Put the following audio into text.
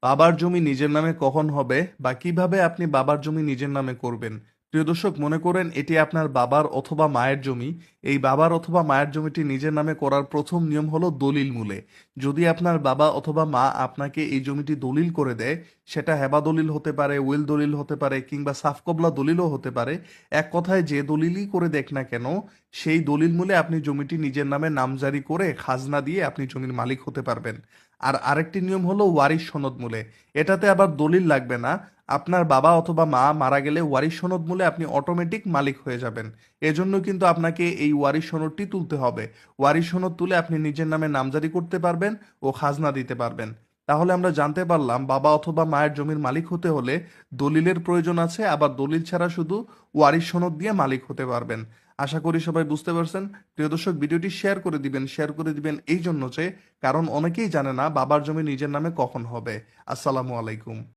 বাবার জমি নিজের নামে কখন হবে বা কিভাবে আপনি বাবার জমি নিজের নামে করবেন? প্রিয় দর্শক, মনে করেন এটি আপনার বাবার অথবা মায়ের জমি। এই বাবার অথবা মায়ের জমিটি নিজের নামে করার প্রথম নিয়ম হলো দলিল মূলে। যদি আপনার বাবা অথবা মা আপনাকে এই জমিটি দলিল করে দেয়, সেটা হেবা দলিল হতে পারে, উইল দলিল হতে পারে, কিংবা সাফকবলা দলিলও হতে পারে। এক কথায় যে দলিলই করে দেখ না কেন, সেই দলিল মূলে আপনি জমিটি নিজের নামে নামজারি করে খাজনা দিয়ে আপনি জমির মালিক হতে পারবেন। আর আরেকটি নিয়ম হলো ওয়ারিশ সনদ মূলে। এটাতে আবার দলিল লাগবে না। আপনার বাবা অথবা মা মারা গেলে ওয়ারিশ সনদ মূলে আপনি অটোমেটিক মালিক হয়ে যাবেন। এজন্য কিন্তু আপনাকে এই ওয়ারিশ সনদটি তুলতে হবে। ওয়ারিশ সনদ তুলে আপনি নিজের নামে নামজারি করতে পারবেন ও খাজনা দিতে পারবেন। তাহলে আমরা জানতে পারলাম বাবা অথবা মায়ের জমির মালিক হতে হলে দলিলের প্রয়োজন আছে, আবার দলিল ছাড়া শুধু ওয়ারিশ সনদ দিয়ে মালিক হতে পারবেন। আশা করি সবাই বুঝতে পারছেন। প্রিয় দর্শক, ভিডিওটি শেয়ার করে দিবেন এই জন্য যে, কারণ অনেকেই জানে না বাবার জমি নিজের নামে কখন হবে। আসসালামু আলাইকুম।